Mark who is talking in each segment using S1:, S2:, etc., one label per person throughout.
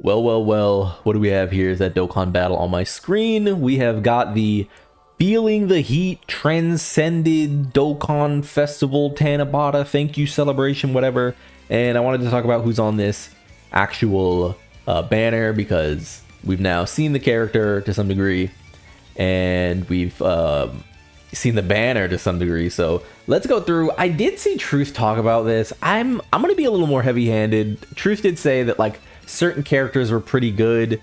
S1: Well, what do we have here is that Dokkan Battle on my screen. We have got the Feeling the Heat Transcended Dokkan Festival Tanabata Thank You Celebration, whatever. And I wanted to talk about who's on this actual banner because we've now seen the character to some degree and we've seen the banner to some degree. So let's go through. I did see Truth talk about this. I'm going to be a little more heavy-handed. Truth did say that like certain characters were pretty good.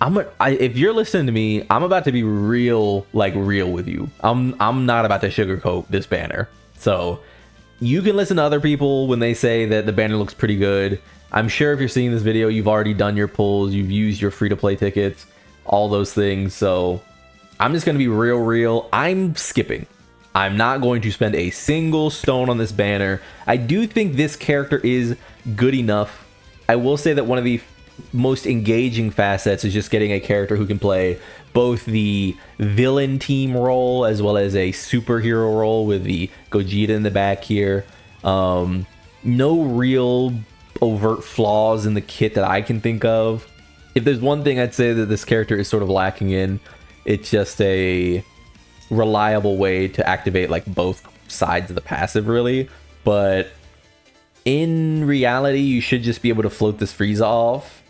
S1: If you're listening to me, I'm about to be real with you. I'm not about to sugarcoat this banner. So you can listen to other people when they say that the banner looks pretty good. I'm sure if you're seeing this video, you've already done your pulls, you've used your free-to-play tickets, all those things. So I'm just going to be real. I'm skipping. I'm not going to spend a single stone on this banner. I do think this character is good enough. I will say that one of the most engaging facets is just getting a character who can play both the villain team role as well as a superhero role with the Gogeta in the back here. No real overt flaws in the kit that I can think of. If there's one thing I'd say that this character is sort of lacking in, it's just a reliable way to activate like both sides of the passive, really. But in reality, you should just be able to float this Frieza off,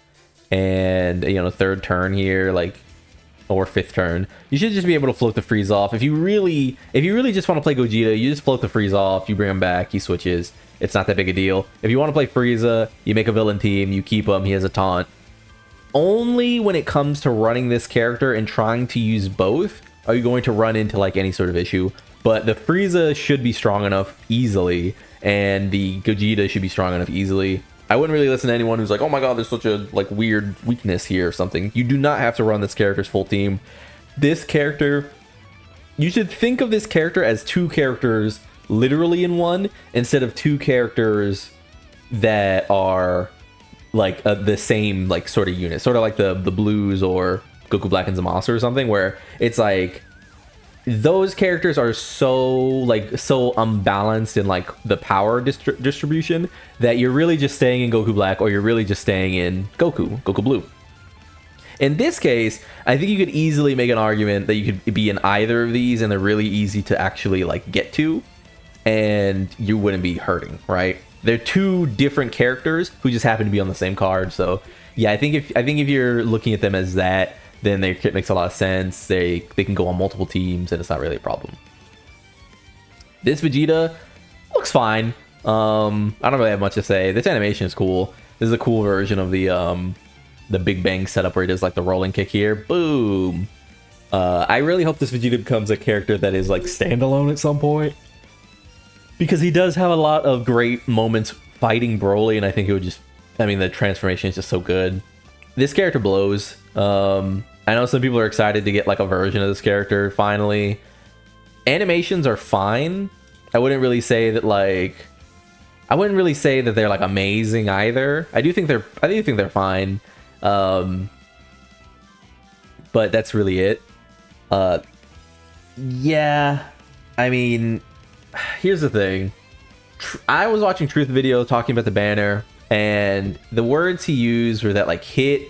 S1: and third turn here, like, or fifth turn, you should just be able to float the Frieza off. If you really just want to play Gogeta, you just float the Frieza off, you bring him back, he switches. It's not that big a deal. If you want to play Frieza, you make a villain team, you keep him, he has a taunt. Only when it comes to running this character and trying to use both are you going to run into like any sort of issue. But the Frieza should be strong enough easily, and the Gogeta should be strong enough easily. I wouldn't really listen to anyone who's like, oh my god, there's such a like weird weakness here or something. You do not have to run this character's full team. This character, you should think of this character as two characters literally in one, instead of two characters that are like the same like sort of unit, sort of like the Blues or Goku Black and Zamasu or something, where it's like those characters are so unbalanced in like the power distribution that you're really just staying in Goku Black or you're really just staying in Goku Blue. In this case, I think you could easily make an argument that you could be in either of these and they're really easy to actually like get to and you wouldn't be hurting, right? They're two different characters who just happen to be on the same card. So yeah, I think if you're looking at them as that, then their kit makes a lot of sense. They can go on multiple teams, and it's not really a problem. This Vegeta looks fine. I don't really have much to say. This animation is cool. This is a cool version of the Big Bang setup where he does like the rolling kick here. Boom. I really hope this Vegeta becomes a character that is like standalone at some point, because he does have a lot of great moments fighting Broly, and I think it would just, the transformation is just so good. This character blows. I know some people are excited to get like a version of this character finally. Animations are fine. I wouldn't really say that they're like amazing either. I do think they're fine. But that's really it. Yeah, here's the thing. I was watching Truth video talking about the banner, and the words he used were that like hit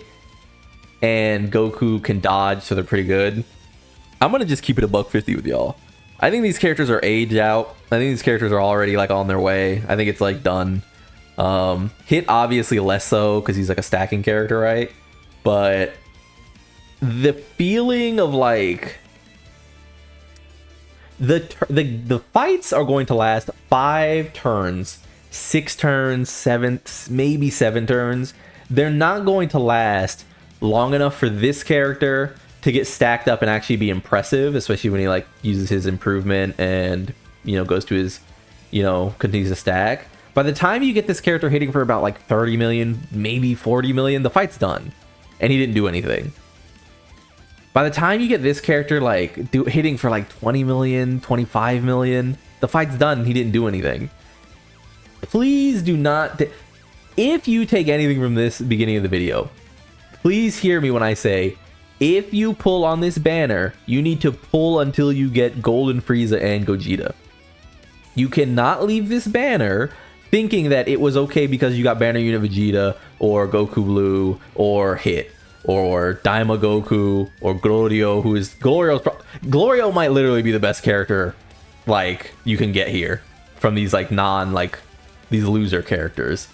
S1: and Goku can dodge, so they're pretty good. I'm gonna just keep it $150 with y'all. I think these characters are aged out. I think these characters are already like on their way. I think it's like done. Hit obviously less so because he's like a stacking character, right? But the feeling of like the fights are going to last 5 turns, 6 turns, 7, maybe 7 turns. They're not going to last long enough for this character to get stacked up and actually be impressive, especially when he like uses his improvement and goes to his continues to stack. By the time you get this character hitting for about like 30 million, maybe 40 million, the fight's done and he didn't do anything. By the time you get this character like hitting for like 20 million, 25 million, the fight's done and he didn't do anything. Please do not, if you take anything from this beginning of the video, please hear me when I say, if you pull on this banner, you need to pull until you get Golden Frieza and Gogeta. You cannot leave this banner thinking that it was okay because you got Banner Unit Vegeta or Goku Blue or Hit or Daima Goku or Glorio, who is Glorio might literally be the best character like you can get here from these like these loser characters.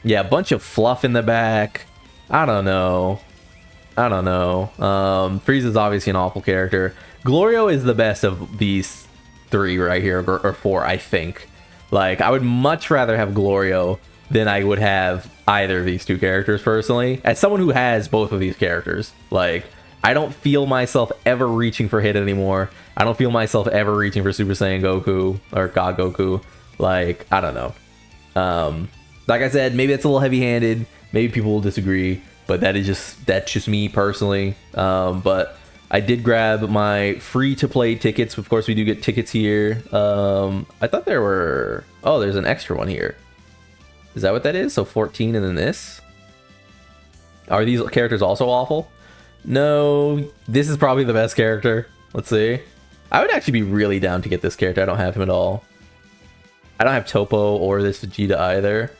S1: Yeah, a bunch of fluff in the back. I don't know. Frieza's obviously an awful character. Glorio is the best of these 3 right here, or 4, I think. Like, I would much rather have Glorio than I would have either of these 2 characters, personally. As someone who has both of these characters, like, I don't feel myself ever reaching for Hit anymore. I don't feel myself ever reaching for Super Saiyan Goku, or God Goku. Like, I don't know. Like I said, maybe it's a little heavy-handed. Maybe people will disagree, but that's just me personally. But I did grab my free-to-play tickets. Of course, we do get tickets here. I thought there were... Oh, there's an extra one here. Is that what that is? So 14 and then this? Are these characters also awful? No, this is probably the best character. Let's see. I would actually be really down to get this character. I don't have him at all. I don't have Topo or this Vegeta either.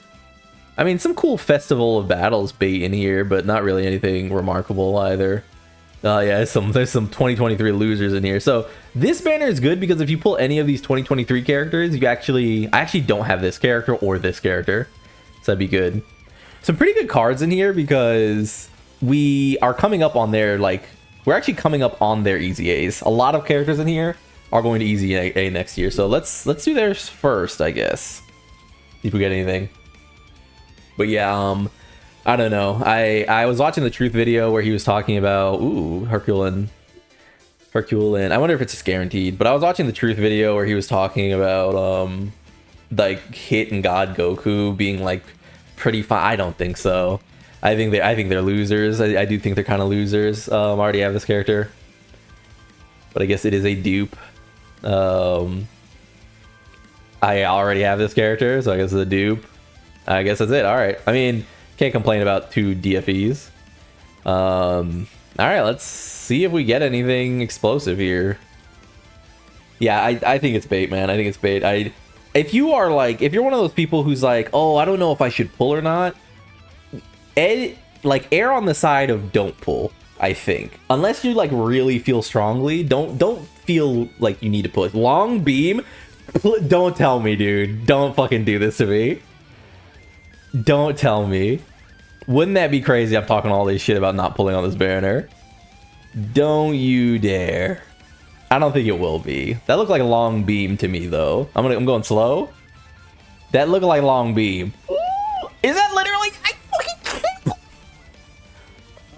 S1: I mean, some cool Festival of Battles bait in here, but not really anything remarkable either. Yeah, there's some 2023 losers in here. So this banner is good because if you pull any of these 2023 characters, I actually don't have this character or this character. So that'd be good. Some pretty good cards in here because we are coming up on their, we're actually coming up on their Easy A's. A lot of characters in here are going to Easy A next year. So let's do theirs first, I guess. See if we get anything. But yeah, I don't know. I was watching the Truth video where he was talking about, ooh, Herculean. I wonder if it's just guaranteed. But I was watching the Truth video where he was talking about, like, Hit and God Goku being, like, pretty fine. I don't think so. I think they're losers. I do think they're kind of losers. I already have this character. But I guess it is a dupe. I already have this character, so I guess it's a dupe. I guess that's it. All right. I mean, can't complain about 2 DFEs. All right, let's see if we get anything explosive here. Yeah, I think it's bait, man. I think it's bait. If you're one of those people who's like, oh, I don't know if I should pull or not, err on the side of don't pull. I think, unless you like really feel strongly, don't feel like you need to pull. Long beam, don't tell me, dude. Don't fucking do this to me. Don't tell me. Wouldn't that be crazy? I'm talking all this shit about not pulling on this banner. Don't you dare. I don't think it will be. That looked like a long beam to me, though. I'm going slow. That looked like long beam. Ooh, is that literally? I fucking can't.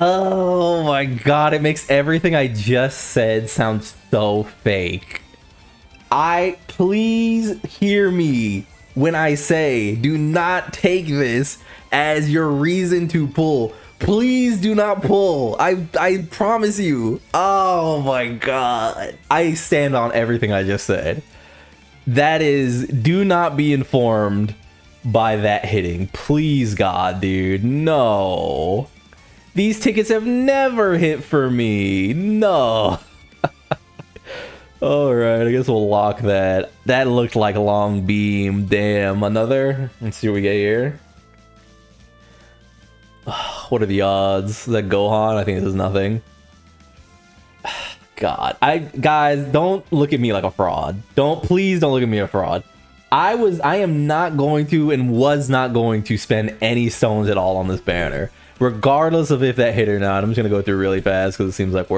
S1: Oh my god! It makes everything I just said sound so fake. Please hear me when I say, do not take this as your reason to pull. Please do not pull. I promise you. Oh my god. I stand on everything I just said. That is, do not be informed by that hitting. Please, God, dude. No. These tickets have never hit for me. No. Alright, I guess we'll lock that. That looked like a long beam. Damn, another? Let's see what we get here. What are the odds? Is that Gohan? I think this is nothing. God. Guys, don't look at me like a fraud. Please don't look at me like a fraud. I am not going to and was not going to spend any stones at all on this banner. Regardless of if that hit or not. I'm just gonna go through really fast because it seems like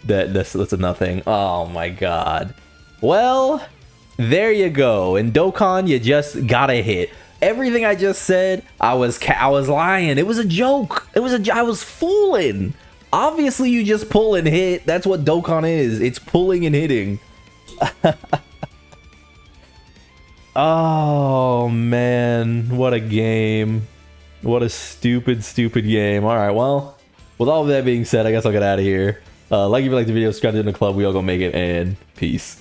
S1: that's a nothing. Oh my god. Well, there you go. In Dokkan, you just gotta hit. Everything I just said, I was lying. It was a joke. I was fooling. Obviously, you just pull and hit. That's what Dokkan is. It's pulling and hitting. Oh man, what a game. What a stupid game. All right, well, with all of that being said, I guess I'll get out of here. Like if you liked the video, subscribe to the club. We all gonna make it, and peace.